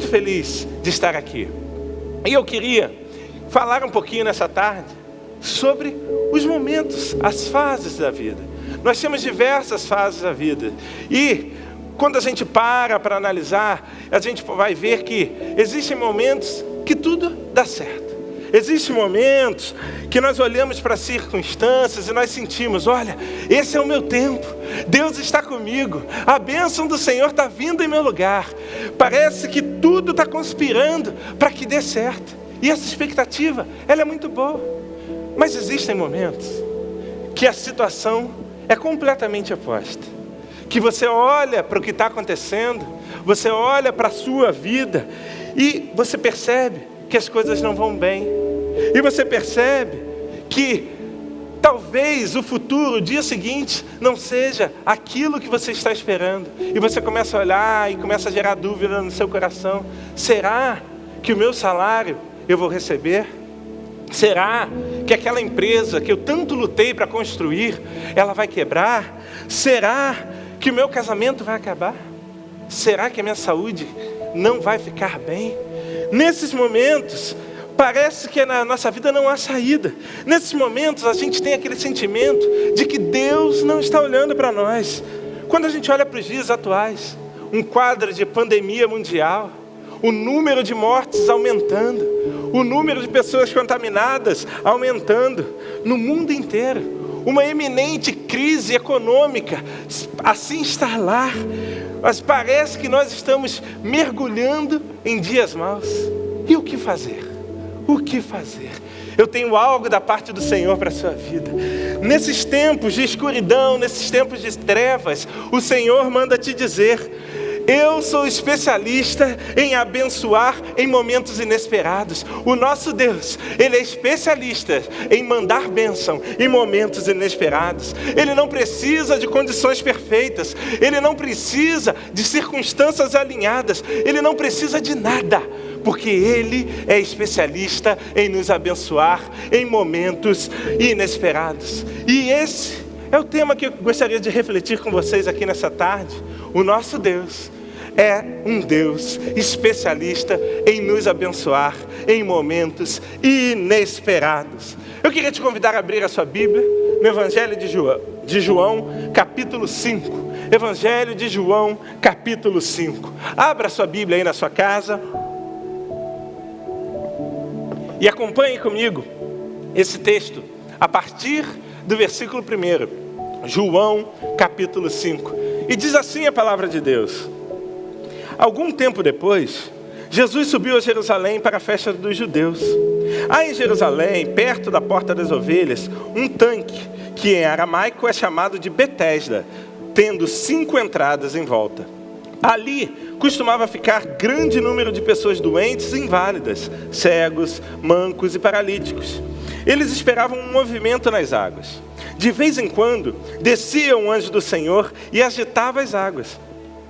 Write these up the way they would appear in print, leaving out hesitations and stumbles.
muito feliz de estar aqui. E eu queria falar um pouquinho nessa tarde sobre os momentos, as fases da vida. Nós temos diversas fases da vida. E quando a gente para analisar, a gente vai ver que existem momentos que tudo dá certo. Existem momentos que nós olhamos para as circunstâncias e nós sentimos, olha, esse é o meu tempo, Deus está comigo, a bênção do Senhor está vindo em meu lugar. Parece que tudo está conspirando para que dê certo. E essa expectativa, ela é muito boa. Mas existem momentos que a situação é completamente oposta. Que você olha para o que está acontecendo, você olha para a sua vida e você percebe que as coisas não vão bem. E você percebe que talvez o futuro, o dia seguinte, não seja aquilo que você está esperando. E você começa a olhar e começa a gerar dúvida no seu coração. Será que o meu salário eu vou receber? Será que aquela empresa que eu tanto lutei para construir, ela vai quebrar? Será que o meu casamento vai acabar? Será que a minha saúde não vai ficar bem? Nesses momentos, parece que na nossa vida não há saída. Nesses momentos, a gente tem aquele sentimento de que Deus não está olhando para nós. Quando a gente olha para os dias atuais, um quadro de pandemia mundial, o número de mortes aumentando, o número de pessoas contaminadas aumentando no mundo inteiro, uma eminente crise econômica a se instalar. Mas parece que nós estamos mergulhando em dias maus. E o que fazer? O que fazer? Eu tenho algo da parte do Senhor para a sua vida. Nesses tempos de escuridão, nesses tempos de trevas, o Senhor manda te dizer: eu sou especialista em abençoar em momentos inesperados. O nosso Deus, Ele é especialista em mandar bênção em momentos inesperados. Ele não precisa de condições perfeitas. Ele não precisa de circunstâncias alinhadas. Ele não precisa de nada, porque Ele é especialista em nos abençoar em momentos inesperados. E esse é o tema que eu gostaria de refletir com vocês aqui nessa tarde. O nosso Deus é um Deus especialista em nos abençoar em momentos inesperados. Eu queria te convidar a abrir a sua Bíblia no Evangelho de João, capítulo 5. Evangelho de João, capítulo 5. Abra a sua Bíblia aí na sua casa e acompanhe comigo esse texto a partir do versículo 1. João, capítulo 5. E diz assim a palavra de Deus: algum tempo depois, Jesus subiu a Jerusalém para a festa dos judeus. Há em Jerusalém, perto da porta das ovelhas, um tanque, que em aramaico é chamado de Betesda, tendo 5 entradas em volta. Ali costumava ficar grande número de pessoas doentes e inválidas, cegos, mancos e paralíticos. Eles esperavam um movimento nas águas. De vez em quando, descia um anjo do Senhor e agitava as águas.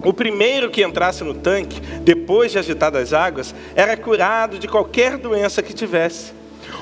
O primeiro que entrasse no tanque, depois de agitadas as águas, era curado de qualquer doença que tivesse.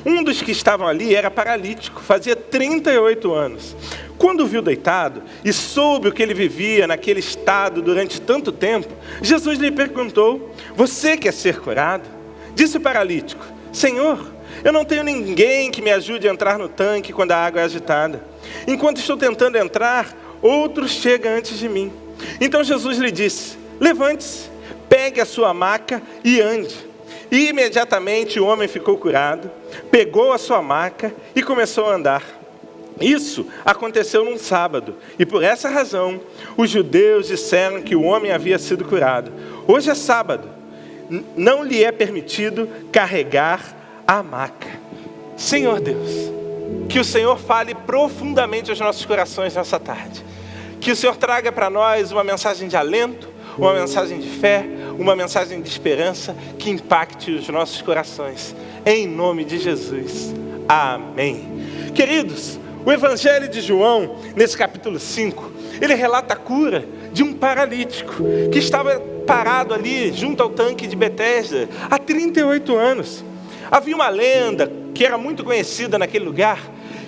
Um dos que estavam ali era paralítico, fazia 38 anos. Quando o viu deitado e soube o que ele vivia naquele estado durante tanto tempo, Jesus lhe perguntou: você quer ser curado? Disse o paralítico: Senhor, eu não tenho ninguém que me ajude a entrar no tanque quando a água é agitada. Enquanto estou tentando entrar, outro chega antes de mim. Então Jesus lhe disse: levante-se, pegue a sua maca e ande. E imediatamente o homem ficou curado, pegou a sua maca e começou a andar. Isso aconteceu num sábado, e por essa razão os judeus disseram que o homem havia sido curado. Hoje é sábado, não lhe é permitido carregar a maca. Senhor Deus, que o Senhor fale profundamente aos nossos corações nessa tarde. Que o Senhor traga para nós uma mensagem de alento, uma mensagem de fé, uma mensagem de esperança que impacte os nossos corações. Em nome de Jesus. Amém. Queridos, o Evangelho de João, nesse capítulo 5, ele relata a cura de um paralítico que estava parado ali junto ao tanque de Betesda há 38 anos. Havia uma lenda que era muito conhecida naquele lugar,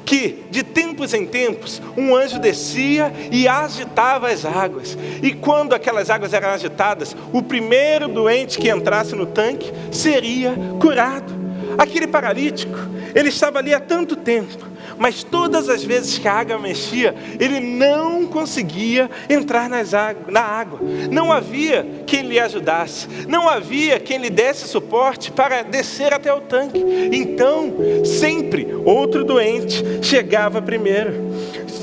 que de tempos em tempos um anjo descia e agitava as águas. E quando aquelas águas eram agitadas, o primeiro doente que entrasse no tanque seria curado. Aquele paralítico, ele estava ali há tanto tempo, mas todas as vezes que a água mexia, ele não conseguia entrar na água. Não havia quem lhe ajudasse, não havia quem lhe desse suporte para descer até o tanque. Então, sempre outro doente chegava primeiro.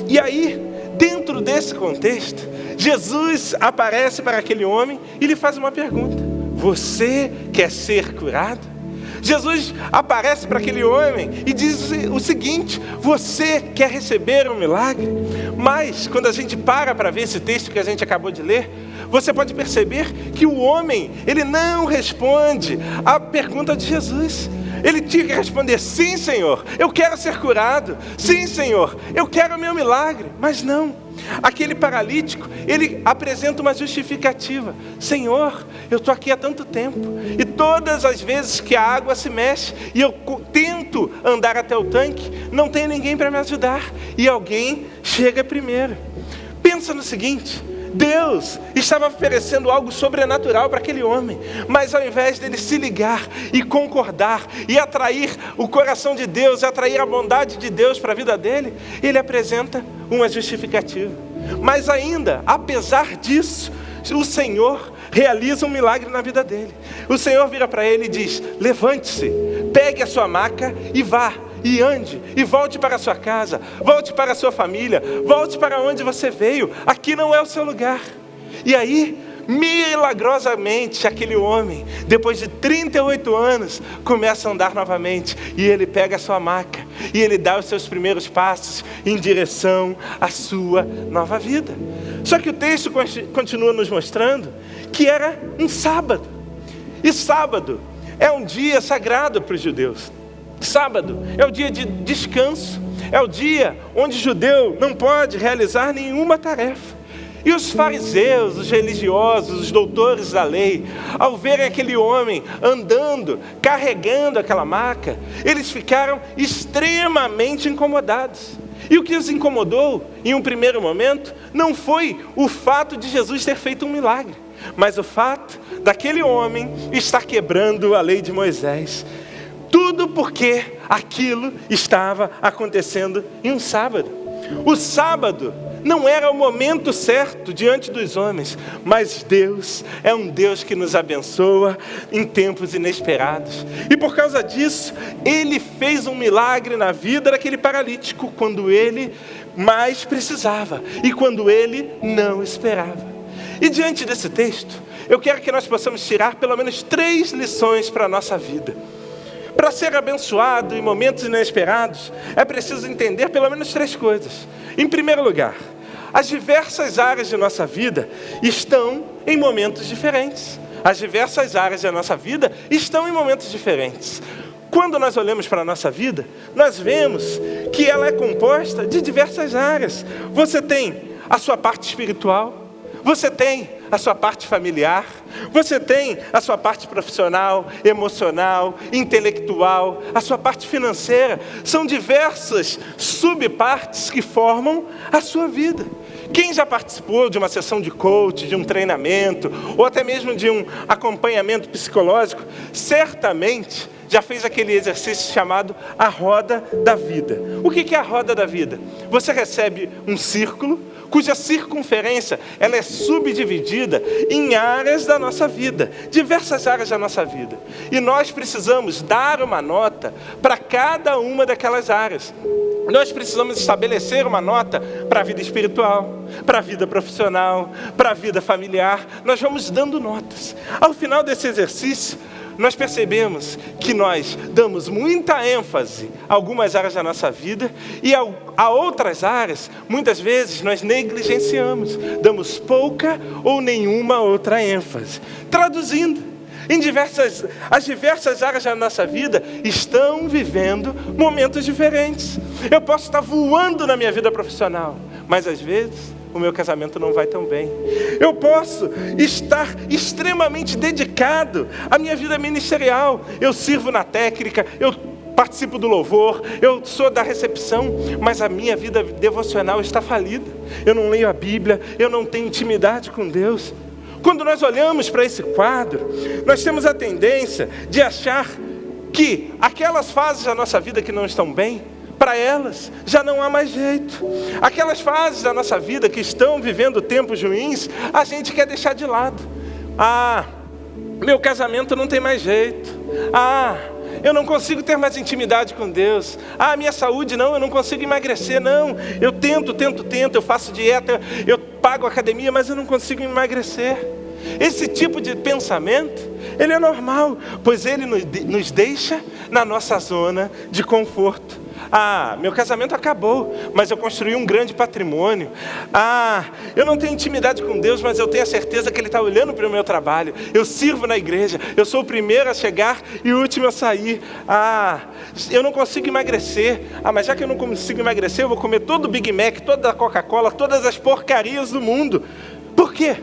E aí, dentro desse contexto, Jesus aparece para aquele homem e lhe faz uma pergunta: você quer ser curado? Jesus aparece para aquele homem e diz o seguinte: você quer receber um milagre? Mas, quando a gente para ver esse texto que a gente acabou de ler, você pode perceber que o homem, ele não responde à pergunta de Jesus. Ele tinha que responder: sim, Senhor, eu quero ser curado. Sim, Senhor, eu quero o meu milagre. Mas não. Aquele paralítico, ele apresenta uma justificativa: Senhor, eu estou aqui há tanto tempo, e todas as vezes que a água se mexe e eu tento andar até o tanque, não tem ninguém para me ajudar, e alguém chega primeiro. Pensa no seguinte: Deus estava oferecendo algo sobrenatural para aquele homem, mas ao invés dele se ligar e concordar e atrair o coração de Deus, atrair a bondade de Deus para a vida dele, ele apresenta uma justificativa. Mas ainda, apesar disso, o Senhor realiza um milagre na vida dele. O Senhor vira para ele e diz: levante-se, pegue a sua maca e vá. E ande, e volte para a sua casa, volte para a sua família, volte para onde você veio. Aqui não é o seu lugar. E aí, milagrosamente, aquele homem, depois de 38 anos, começa a andar novamente. E ele pega a sua maca, e ele dá os seus primeiros passos em direção à sua nova vida. Só que o texto continua nos mostrando que era um sábado. E sábado é um dia sagrado para os judeus. Sábado é o dia de descanso, é o dia onde o judeu não pode realizar nenhuma tarefa. E os fariseus, os religiosos, os doutores da lei, ao verem aquele homem andando, carregando aquela maca, eles ficaram extremamente incomodados. E o que os incomodou, em um primeiro momento, não foi o fato de Jesus ter feito um milagre, mas o fato daquele homem estar quebrando a lei de Moisés. Tudo porque aquilo estava acontecendo em um sábado. O sábado não era o momento certo diante dos homens, mas Deus é um Deus que nos abençoa em tempos inesperados. E por causa disso, Ele fez um milagre na vida daquele paralítico quando ele mais precisava e quando ele não esperava. E diante desse texto, eu quero que nós possamos tirar pelo menos 3 lições para a nossa vida. Para ser abençoado em momentos inesperados, é preciso entender pelo menos 3 coisas. Em primeiro lugar, as diversas áreas de nossa vida estão em momentos diferentes. As diversas áreas da nossa vida estão em momentos diferentes. Quando nós olhamos para a nossa vida, nós vemos que ela é composta de diversas áreas. Você tem a sua parte espiritual, você tem a sua parte familiar, você tem a sua parte profissional, emocional, intelectual, a sua parte financeira. São diversas subpartes que formam a sua vida. Quem já participou de uma sessão de coach, de um treinamento, ou até mesmo de um acompanhamento psicológico, certamente já fez aquele exercício chamado a roda da vida. O que é a roda da vida? Você recebe um círculo, cuja circunferência ela é subdividida em áreas da nossa vida, diversas áreas da nossa vida. E nós precisamos dar uma nota para cada uma daquelas áreas. Nós precisamos estabelecer uma nota para a vida espiritual, para a vida profissional, para a vida familiar. Nós vamos dando notas. Ao final desse exercício, nós percebemos que nós damos muita ênfase a algumas áreas da nossa vida e a outras áreas, muitas vezes, nós negligenciamos, damos pouca ou nenhuma outra ênfase. Traduzindo, as diversas áreas da nossa vida estão vivendo momentos diferentes. Eu posso estar voando na minha vida profissional, mas às vezes o meu casamento não vai tão bem. Eu posso estar extremamente dedicado à minha vida ministerial. Eu sirvo na técnica, eu participo do louvor, eu sou da recepção, mas a minha vida devocional está falida. Eu não leio a Bíblia, eu não tenho intimidade com Deus. Quando nós olhamos para esse quadro, nós temos a tendência de achar que aquelas fases da nossa vida que não estão bem, para elas já não há mais jeito. Aquelas fases da nossa vida que estão vivendo tempos ruins, a gente quer deixar de lado. Meu casamento não tem mais jeito. Eu não consigo ter mais intimidade com Deus. Minha saúde não, eu não consigo emagrecer, não. Eu tento, eu faço dieta, eu pago academia, mas eu não consigo emagrecer. Esse tipo de pensamento, ele é normal, pois ele nos deixa na nossa zona de conforto. Meu casamento acabou, mas eu construí um grande patrimônio. Eu não tenho intimidade com Deus, mas eu tenho a certeza que Ele está olhando para o meu trabalho. Eu sirvo na igreja, eu sou o primeiro a chegar e o último a sair. Eu não consigo emagrecer. Mas já que eu não consigo emagrecer, eu vou comer todo o Big Mac, toda a Coca-Cola, todas as porcarias do mundo. Por quê?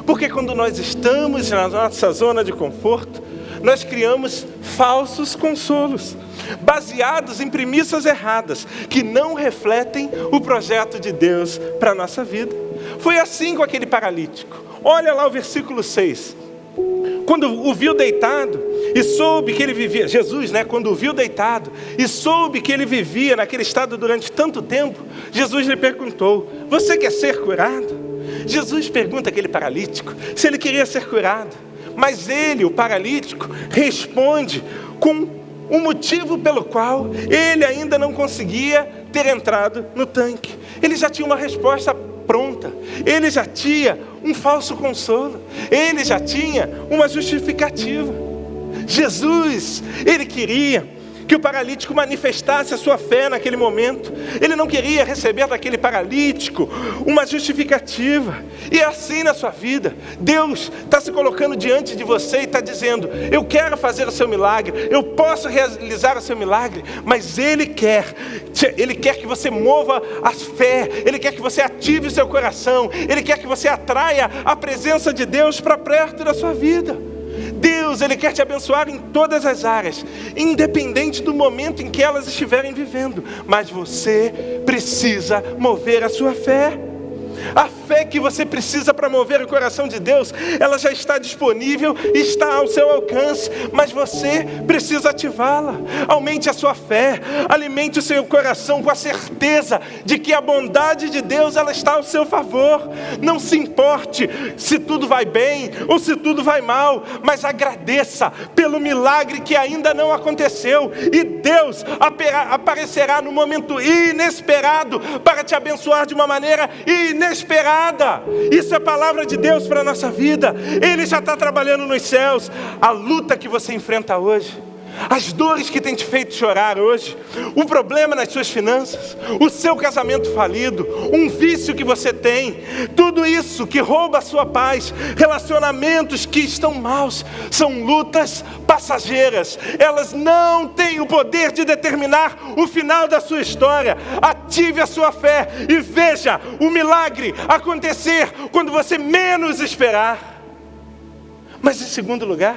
Porque quando nós estamos na nossa zona de conforto, nós criamos falsos consolos, baseados em premissas erradas, que não refletem o projeto de Deus para a nossa vida. Foi assim com aquele paralítico. Olha lá o versículo 6. Quando o viu deitado e soube que ele vivia, Jesus, quando o viu deitado e soube que ele vivia naquele estado durante tanto tempo, Jesus lhe perguntou: você quer ser curado? Jesus pergunta àquele paralítico se ele queria ser curado. Mas ele, o paralítico, responde com um motivo pelo qual ele ainda não conseguia ter entrado no tanque. Ele já tinha uma resposta pronta. Ele já tinha um falso consolo. Ele já tinha uma justificativa. Jesus, ele queria que o paralítico manifestasse a sua fé naquele momento. Ele não queria receber daquele paralítico uma justificativa. E é assim na sua vida. Deus está se colocando diante de você e está dizendo: eu quero fazer o seu milagre, eu posso realizar o seu milagre, mas Ele quer que você mova a fé, Ele quer que você ative o seu coração, Ele quer que você atraia a presença de Deus para perto da sua vida. Deus, Ele quer te abençoar em todas as áreas, independente do momento em que elas estiverem vivendo. Mas você precisa mover a sua fé. A fé que você precisa para mover o coração de Deus, ela já está disponível e está ao seu alcance, mas você precisa ativá-la. Aumente a sua fé, alimente o seu coração com a certeza de que a bondade de Deus, ela está ao seu favor. Não se importe se tudo vai bem ou se tudo vai mal, mas agradeça pelo milagre que ainda não aconteceu, e Deus aparecerá no momento inesperado para te abençoar de uma maneira inesperada. Isso é a palavra de Deus para a nossa vida. Ele já está trabalhando nos céus. A luta que você enfrenta hoje, as dores que tem te feito chorar hoje, o problema nas suas finanças, o seu casamento falido, um vício que você tem, tudo isso que rouba a sua paz, relacionamentos que estão maus, são lutas passageiras. Elas não têm o poder de determinar o final da sua história. Ative a sua fé e veja o milagre acontecer quando você menos esperar. Mas em segundo lugar,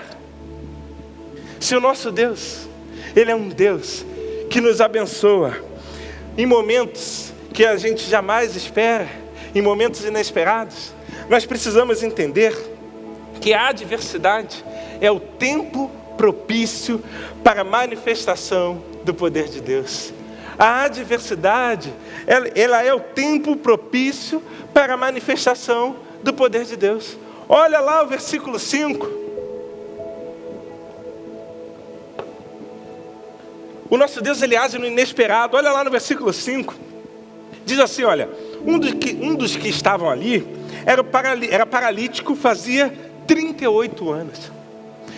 se o nosso Deus, Ele é um Deus que nos abençoa em momentos que a gente jamais espera, em momentos inesperados, nós precisamos entender que a adversidade é o tempo propício para a manifestação do poder de Deus. A adversidade, ela é o tempo propício para a manifestação do poder de Deus. Olha lá o versículo 5. O nosso Deus, Ele age no inesperado. Olha lá no versículo 5. Diz assim, olha: um dos que estavam ali era paralítico, fazia 38 anos.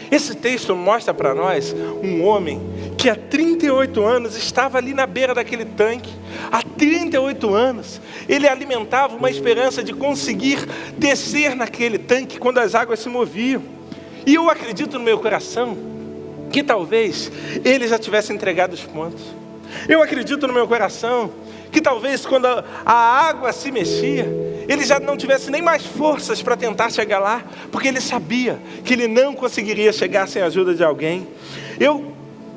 Esse texto mostra para nós um homem que há 38 anos estava ali na beira daquele tanque. Há 38 anos ele alimentava uma esperança de conseguir descer naquele tanque quando as águas se moviam. E eu acredito no meu coração que talvez ele já tivesse entregado os pontos. Eu acredito no meu coração que talvez quando a água se mexia, ele já não tivesse nem mais forças para tentar chegar lá, porque ele sabia que ele não conseguiria chegar sem a ajuda de alguém. Eu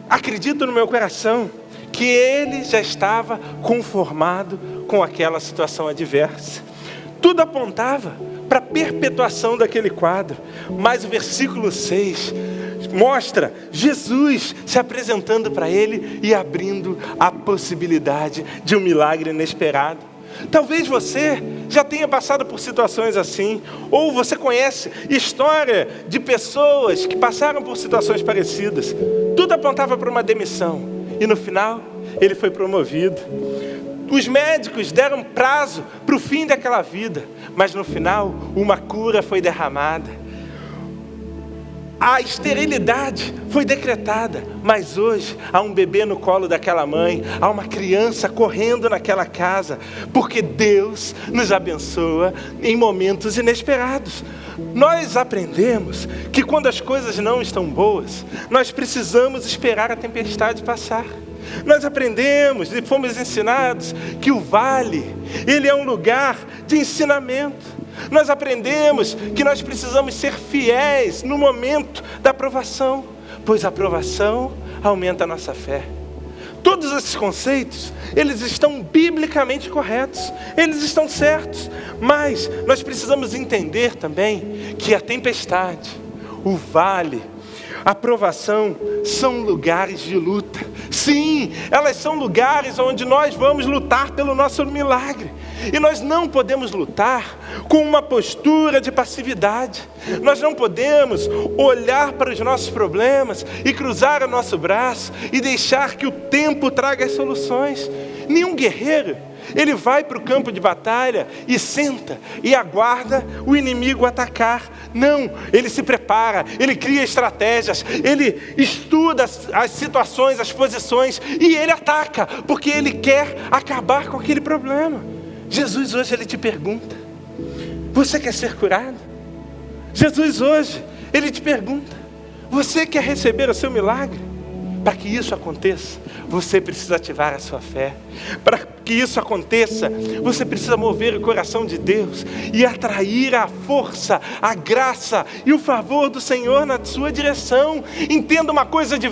acredito no meu coração que ele já estava conformado com aquela situação adversa. Tudo apontava para a perpetuação daquele quadro, mas o versículo 6 mostra Jesus se apresentando para ele e abrindo a possibilidade de um milagre inesperado. Talvez você já tenha passado por situações assim, ou você conhece história de pessoas que passaram por situações parecidas. Tudo apontava para uma demissão, e no final ele foi promovido. Os médicos deram prazo para o fim daquela vida, mas no final uma cura foi derramada. A esterilidade foi decretada, mas hoje há um bebê no colo daquela mãe, há uma criança correndo naquela casa, porque Deus nos abençoa em momentos inesperados. Nós aprendemos que quando as coisas não estão boas, nós precisamos esperar a tempestade passar. Nós aprendemos e fomos ensinados que o vale, ele é um lugar de ensinamento. Nós aprendemos que nós precisamos ser fiéis no momento da aprovação, pois a aprovação aumenta a nossa fé. Todos esses conceitos, eles estão biblicamente corretos, eles estão certos, mas nós precisamos entender também que a tempestade, o vale, a provação são lugares de luta. Sim, elas são lugares onde nós vamos lutar pelo nosso milagre. E nós não podemos lutar com uma postura de passividade. Nós não podemos olhar para os nossos problemas e cruzar o nosso braço e deixar que o tempo traga as soluções. Nenhum guerreiro, ele vai para o campo de batalha e senta e aguarda o inimigo atacar. Não, ele se prepara, ele cria estratégias, ele estuda as situações, as posições e ele ataca, porque ele quer acabar com aquele problema. Jesus hoje ele te pergunta: você quer ser curado? Jesus hoje ele te pergunta: você quer receber o seu milagre? Para que isso aconteça, você precisa ativar a sua fé. Para que isso aconteça, você precisa mover o coração de Deus e atrair a força, a graça e o favor do Senhor na sua direção. Entenda uma coisa de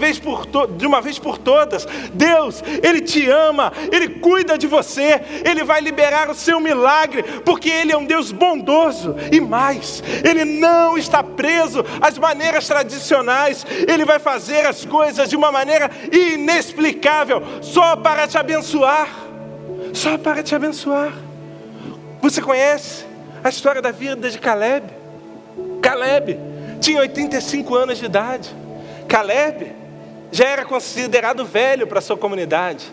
uma vez por todas: Deus, Ele te ama, Ele cuida de você, Ele vai liberar o seu milagre, porque Ele é um Deus bondoso. E mais, Ele não está preso às maneiras tradicionais, Ele vai fazer as coisas de uma maneira inexplicável, só para te abençoar. Só para te abençoar. Você conhece a história da vida de Caleb? Caleb tinha 85 anos de idade. Caleb já era considerado velho para a sua comunidade.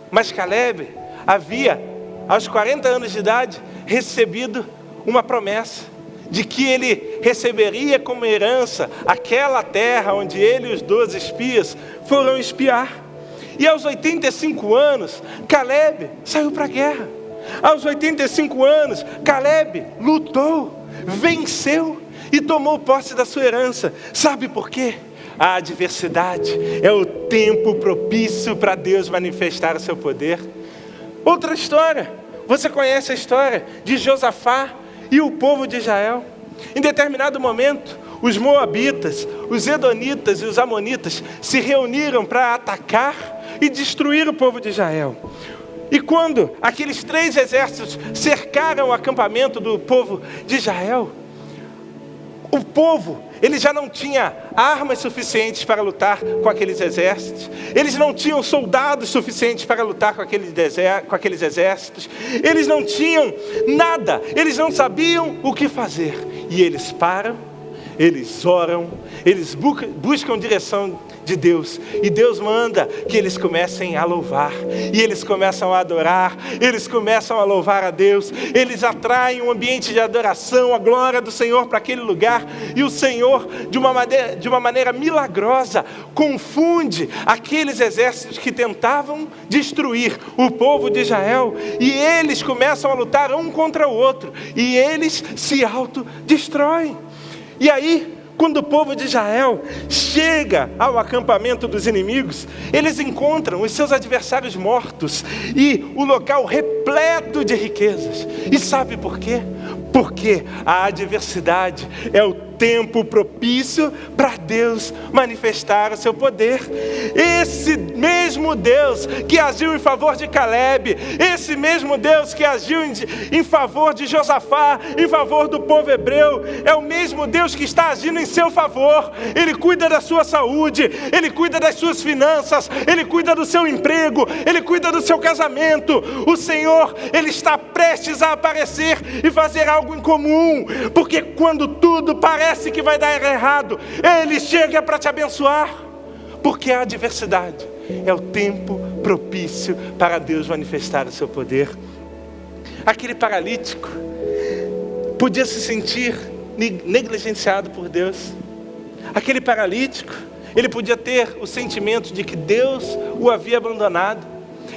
Mas Caleb havia, aos 40 anos de idade, recebido uma promessa de que ele receberia como herança aquela terra onde ele e os 12 espias foram espiar. E aos 85 anos, Caleb saiu para a guerra. Aos 85 anos, Caleb lutou, venceu e tomou posse da sua herança. Sabe por quê? A adversidade é o tempo propício para Deus manifestar o seu poder. Outra história, você conhece a história de Josafá e o povo de Israel? Em determinado momento, os moabitas, os edonitas e os amonitas se reuniram para atacar e destruir o povo de Israel. E quando aqueles 3 exércitos cercaram o acampamento do povo de Israel, o povo, ele já não tinha armas suficientes para lutar com aqueles exércitos. Eles não tinham soldados suficientes para lutar com aqueles exércitos. Eles não tinham nada. Eles não sabiam o que fazer. E eles param, eles oram, eles buscam direção de Deus. E Deus manda que eles comecem a louvar. E eles começam a adorar. Eles começam a louvar a Deus. Eles atraem um ambiente de adoração, a glória do Senhor para aquele lugar. E o Senhor, de uma maneira milagrosa, confunde aqueles exércitos que tentavam destruir o povo de Israel. E eles começam a lutar um contra o outro. E eles se autodestroem. E aí, Quando o povo de Israel chega ao acampamento dos inimigos, eles encontram os seus adversários mortos e o local repleto de riquezas. E sabe por quê? Porque a adversidade é o tempo propício para Deus manifestar o seu poder. Esse mesmo Deus que agiu em favor de Caleb, esse mesmo Deus que agiu em favor de Josafá, em favor do povo hebreu, é o mesmo Deus que está agindo em seu favor. Ele cuida da sua saúde, Ele cuida das suas finanças, Ele cuida do seu emprego, Ele cuida do seu casamento. O Senhor, Ele está prestes a aparecer e fazer algo em comum, porque quando tudo parece que vai dar errado, Ele chega para te abençoar, porque a adversidade é o tempo propício para Deus manifestar o seu poder. Aquele paralítico podia se sentir negligenciado por Deus. Aquele paralítico, ele podia ter o sentimento de que Deus o havia abandonado.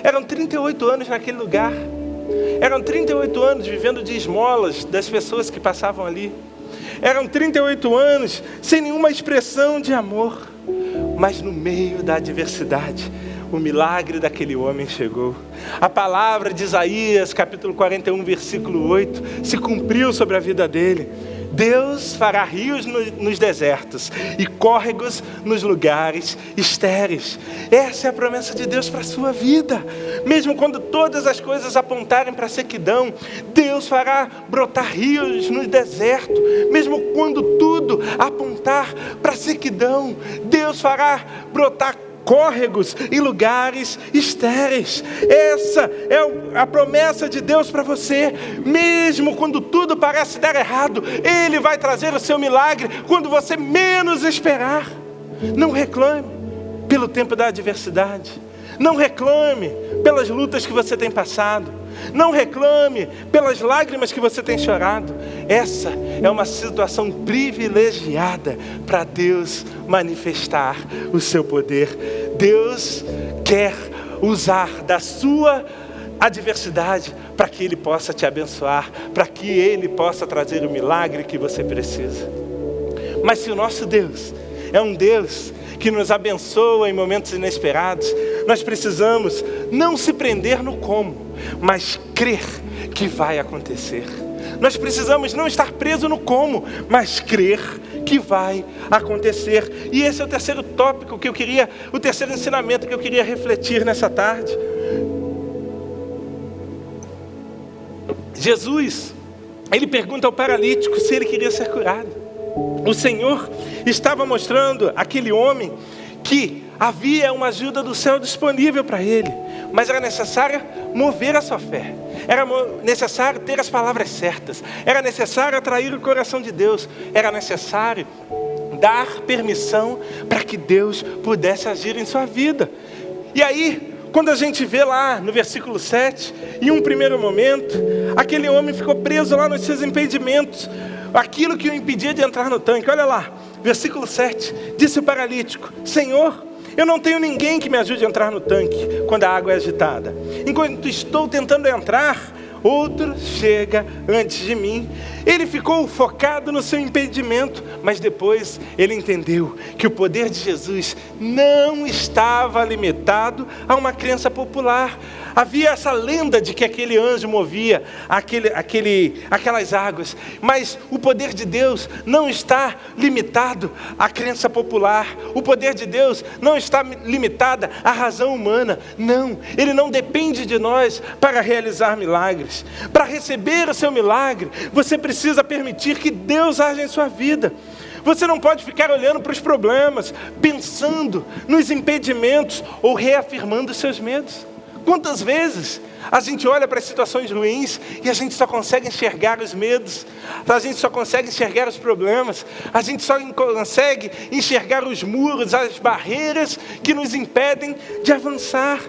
Eram 38 anos naquele lugar. Eram 38 anos vivendo de esmolas das pessoas que passavam ali. Eram 38 anos sem nenhuma expressão de amor. Mas no meio da adversidade, o milagre daquele homem chegou. A palavra de Isaías, capítulo 41, versículo 8, se cumpriu sobre a vida dele. Deus fará rios nos desertos e córregos nos lugares estéreis. Essa é a promessa de Deus para a sua vida. Mesmo quando todas as coisas apontarem para a sequidão, Deus fará brotar rios no deserto. Mesmo quando tudo apontar para a sequidão, Deus fará brotar córregos em lugares estéreis. Essa é a promessa de Deus para você. Mesmo quando tudo parece dar errado, Ele vai trazer o seu milagre quando você menos esperar. Não reclame pelo tempo da adversidade. Não reclame pelas lutas que você tem passado. Não reclame pelas lágrimas que você tem chorado. Essa é uma situação privilegiada para Deus manifestar o seu poder. Deus quer usar da sua adversidade para que Ele possa te abençoar, para que Ele possa trazer o milagre que você precisa. Mas se o nosso Deus é um Deus que nos abençoa em momentos inesperados, nós precisamos não se prender no como, mas crer que vai acontecer. Nós precisamos não estar preso no como, mas crer que vai acontecer. E esse é o terceiro tópico que eu queria, o terceiro ensinamento que eu queria refletir nessa tarde. Jesus, Ele pergunta ao paralítico se ele queria ser curado. O Senhor estava mostrando àquele homem que havia uma ajuda do céu disponível para ele, mas era necessário mover a sua fé, era necessário ter as palavras certas, era necessário atrair o coração de Deus, era necessário dar permissão para que Deus pudesse agir em sua vida. E aí, quando a gente vê lá no versículo 7, em um primeiro momento, aquele homem ficou preso lá nos seus impedimentos, aquilo que o impedia de entrar no tanque. Olha lá, versículo 7, disse o paralítico: Senhor, eu não tenho ninguém que me ajude a entrar no tanque quando a água é agitada. Enquanto estou tentando entrar, outro chega antes de mim. Ele ficou focado no seu impedimento, mas depois ele entendeu que o poder de Jesus não estava limitado a uma crença popular. Havia essa lenda de que aquele anjo movia aquelas águas, mas o poder de Deus não está limitado à crença popular. O poder de Deus não está limitado à razão humana. Não, Ele não depende de nós para realizar milagres. Para receber o seu milagre, você precisa permitir que Deus haja em sua vida. Você não pode ficar olhando para os problemas, pensando nos impedimentos ou reafirmando os seus medos. Quantas vezes a gente olha para as situações ruins e a gente só consegue enxergar os medos, a gente só consegue enxergar os problemas, a gente só consegue enxergar os muros, as barreiras que nos impedem de avançar.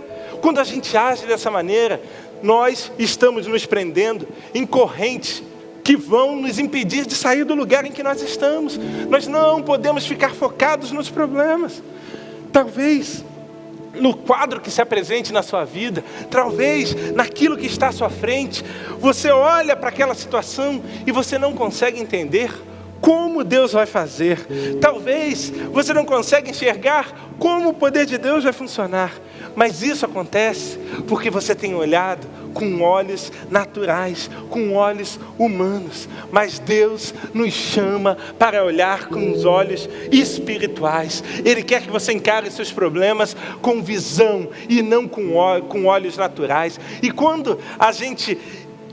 Quando a gente age dessa maneira, nós estamos nos prendendo em correntes que vão nos impedir de sair do lugar em que nós estamos. Nós não podemos ficar focados nos problemas. Talvez no quadro que se apresente na sua vida, talvez naquilo que está à sua frente, você olha para aquela situação e você não consegue entender como Deus vai fazer. Talvez você não consiga enxergar como o poder de Deus vai funcionar. Mas isso acontece porque você tem olhado com olhos naturais, com olhos humanos. Mas Deus nos chama para olhar com os olhos espirituais. Ele quer que você encare seus problemas com visão e não com olhos naturais. E quando a gente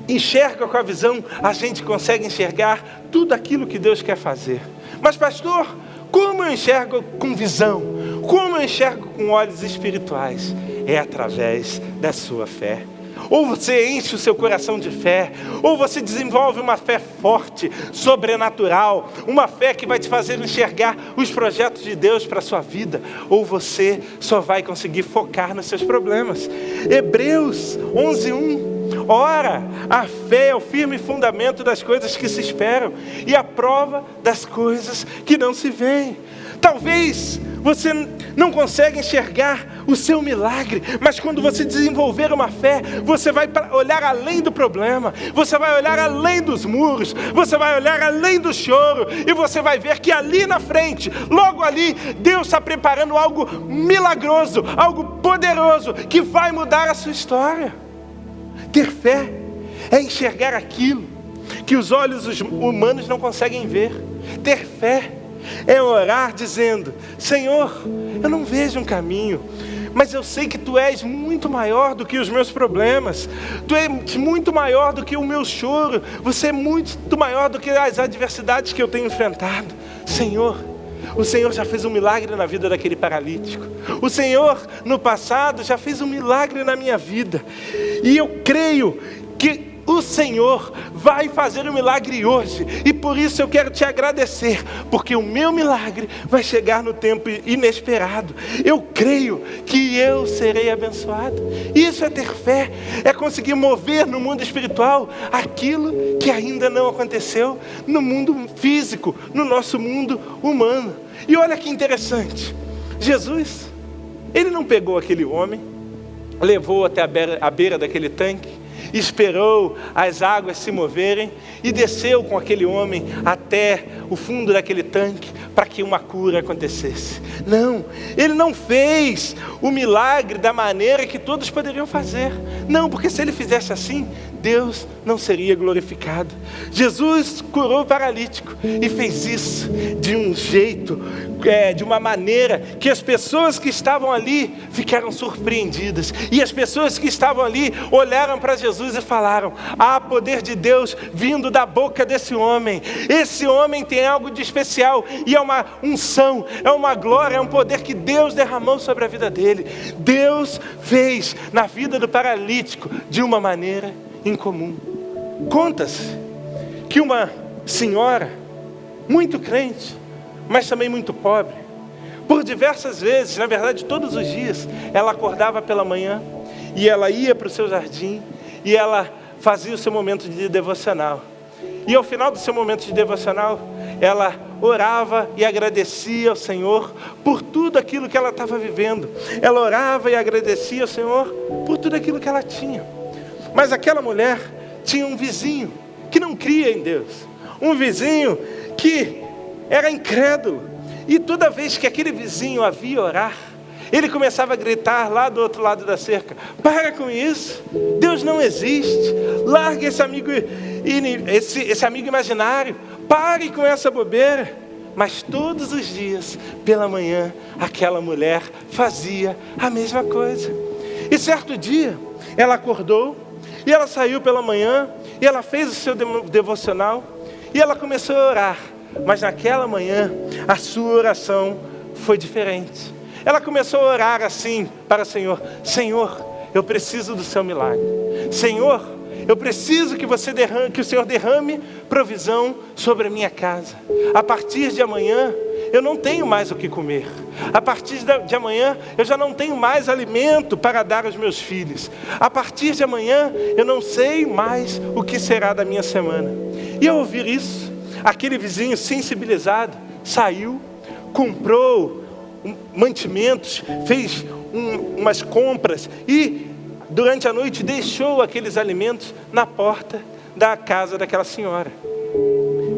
enxerga com a visão, a gente consegue enxergar tudo aquilo que Deus quer fazer. Mas pastor, como eu enxergo com visão? Como eu enxergo com olhos espirituais? É através da sua fé. Ou você enche o seu coração de fé, ou você desenvolve uma fé forte, sobrenatural, uma fé que vai te fazer enxergar os projetos de Deus para a sua vida, ou você só vai conseguir focar nos seus problemas. Hebreus 11:1. Ora, a fé é o firme fundamento das coisas que se esperam e a prova das coisas que não se veem. Talvez você não consiga enxergar o seu milagre, mas quando você desenvolver uma fé, você vai olhar além do problema, você vai olhar além dos muros, você vai olhar além do choro, e você vai ver que ali na frente, logo ali, Deus está preparando algo milagroso, algo poderoso, que vai mudar a sua história. Ter fé é enxergar aquilo que os olhos humanos não conseguem ver. Ter fé é orar dizendo: Senhor, eu não vejo um caminho, mas eu sei que Tu és muito maior do que os meus problemas, Tu és muito maior do que o meu choro, Você é muito maior do que as adversidades que eu tenho enfrentado. Senhor, o Senhor já fez um milagre na vida daquele paralítico. O Senhor, no passado, já fez um milagre na minha vida. E eu creio que o Senhor vai fazer um milagre hoje. E por isso eu quero te agradecer, porque o meu milagre vai chegar no tempo inesperado. Eu creio que eu serei abençoado. Isso é ter fé, é conseguir mover no mundo espiritual aquilo que ainda não aconteceu no mundo físico, no nosso mundo humano. E olha que interessante, Jesus, Ele não pegou aquele homem, levou até a beira daquele tanque, esperou as águas se moverem e desceu com aquele homem até o fundo daquele tanque para que uma cura acontecesse. Não, Ele não fez o milagre da maneira que todos poderiam fazer. Não, porque se Ele fizesse assim, Deus não seria glorificado. Jesus curou o paralítico e fez isso de um jeito, de uma maneira que as pessoas que estavam ali ficaram surpreendidas. E as pessoas que estavam ali olharam para Jesus e falaram: há poder de Deus vindo da boca desse homem. Esse homem tem algo de especial e é uma unção, é uma glória, é um poder que Deus derramou sobre a vida dele. Deus fez na vida do paralítico de uma maneira incomum. Conta-se que uma senhora muito crente, mas também muito pobre, por diversas vezes, na verdade todos os dias, ela acordava pela manhã e ela ia para o seu jardim e ela fazia o seu momento de devocional. E ao final do seu momento de devocional, ela orava e agradecia ao Senhor por tudo aquilo que ela estava vivendo. Ela orava e agradecia ao Senhor por tudo aquilo que ela tinha. Mas aquela mulher tinha um vizinho que não cria em Deus. Um vizinho que era incrédulo. E toda vez que aquele vizinho a via orar, ele começava a gritar lá do outro lado da cerca: para com isso, Deus não existe, largue esse amigo imaginário, pare com essa bobeira. Mas todos os dias, pela manhã, aquela mulher fazia a mesma coisa. E certo dia, ela acordou, e ela saiu pela manhã, e ela fez o seu devocional, e ela começou a orar. Mas naquela manhã, a sua oração foi diferente. Ela começou a orar assim para o Senhor: Senhor, eu preciso do seu milagre. Senhor, eu preciso que o Senhor derrame provisão sobre a minha casa. A partir de amanhã, eu não tenho mais o que comer. A partir de amanhã, eu já não tenho mais alimento para dar aos meus filhos. A partir de amanhã, eu não sei mais o que será da minha semana. E ao ouvir isso, aquele vizinho sensibilizado saiu, comprou mantimentos, fez umas compras e durante a noite deixou aqueles alimentos na porta da casa daquela senhora.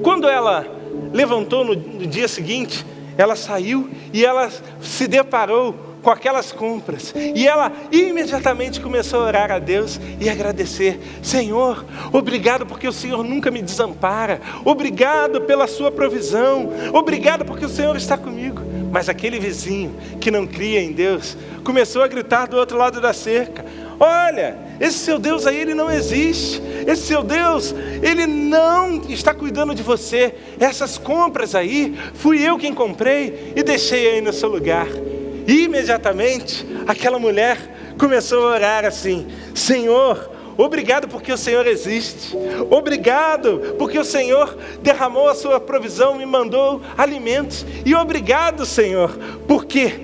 Quando ela levantou no dia seguinte, ela saiu e ela se deparou com aquelas compras. E ela imediatamente começou a orar a Deus e agradecer. Senhor, obrigado porque o Senhor nunca me desampara. Obrigado pela sua provisão. Obrigado porque o Senhor está comigo. Mas aquele vizinho que não cria em Deus começou a gritar do outro lado da cerca: olha, esse seu Deus aí, ele não existe. Esse seu Deus, ele não está cuidando de você. Essas compras aí, fui eu quem comprei e deixei aí no seu lugar. E imediatamente, aquela mulher começou a orar assim: Senhor, obrigado porque o Senhor existe. Obrigado porque o Senhor derramou a sua provisão, me mandou alimentos. E obrigado, Senhor, porque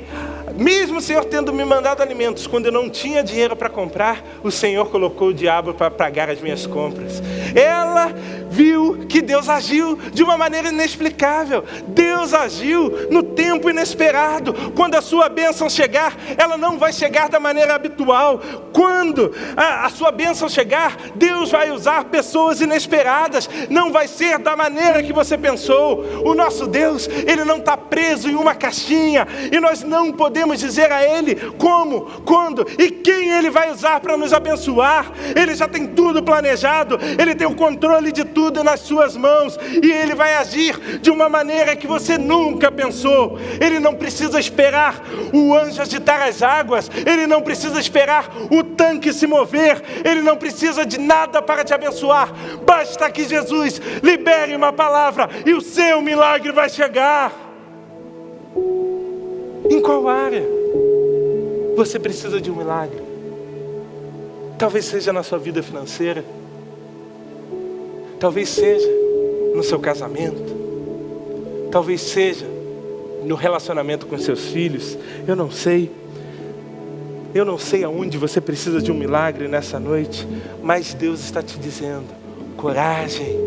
mesmo o Senhor tendo me mandado alimentos, quando eu não tinha dinheiro para comprar, o Senhor colocou o diabo para pagar as minhas compras. Ela viu que Deus agiu de uma maneira inexplicável. Deus agiu no tempo inesperado. Quando a sua bênção chegar, ela não vai chegar da maneira habitual. Quando a sua bênção chegar, Deus vai usar pessoas inesperadas. Não vai ser da maneira que você pensou. O nosso Deus, ele não está preso em uma caixinha. E nós não podemos dizer a Ele como, quando e quem Ele vai usar para nos abençoar. Ele já tem tudo planejado. Ele tem o controle de tudo nas suas mãos. E Ele vai agir de uma maneira que você nunca pensou. Ele não precisa esperar o anjo agitar as águas. Ele não precisa esperar o tanque se mover. Ele não precisa de nada para te abençoar. Basta que Jesus libere uma palavra e o seu milagre vai chegar. Em qual área você precisa de um milagre? Talvez seja na sua vida financeira. Talvez seja no seu casamento. Talvez seja no relacionamento com seus filhos. Eu não sei. Eu não sei aonde você precisa de um milagre nessa noite. Mas Deus está te dizendo: coragem,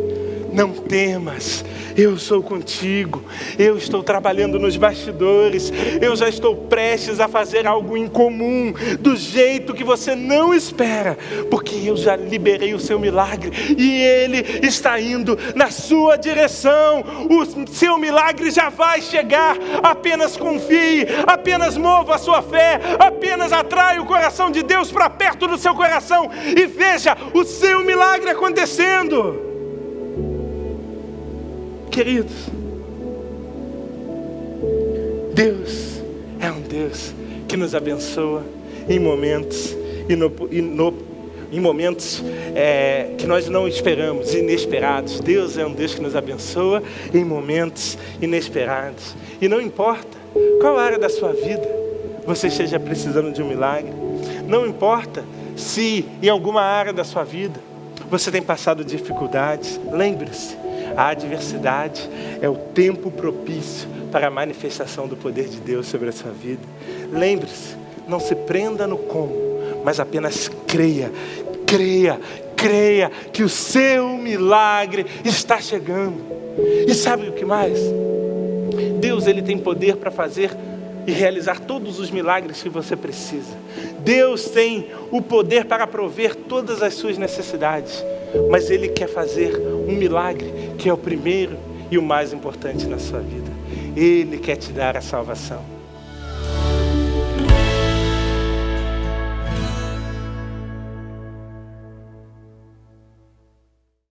não temas, eu sou contigo. Eu estou trabalhando nos bastidores. Eu já estou prestes a fazer algo incomum, do jeito que você não espera, porque eu já liberei o seu milagre e ele está indo na sua direção. O seu milagre já vai chegar. Apenas confie, apenas mova a sua fé, apenas atrai o coração de Deus para perto do seu coração e veja o seu milagre acontecendo. Queridos, Deus é um Deus que nos abençoa em momentos em momentos que nós não esperamos, inesperados. Deus é um Deus que nos abençoa em momentos inesperados. E não importa qual área da sua vida você esteja precisando de um milagre. Não importa se em alguma área da sua vida você tem passado dificuldades. Lembre-se, a adversidade é o tempo propício para a manifestação do poder de Deus sobre a sua vida. Lembre-se, não se prenda no como, mas apenas creia que o seu milagre está chegando. E sabe o que mais? Deus, ele tem poder para fazer e realizar todos os milagres que você precisa. Deus tem o poder para prover todas as suas necessidades, mas Ele quer fazer um milagre que é o primeiro e o mais importante na sua vida. Ele quer te dar a salvação.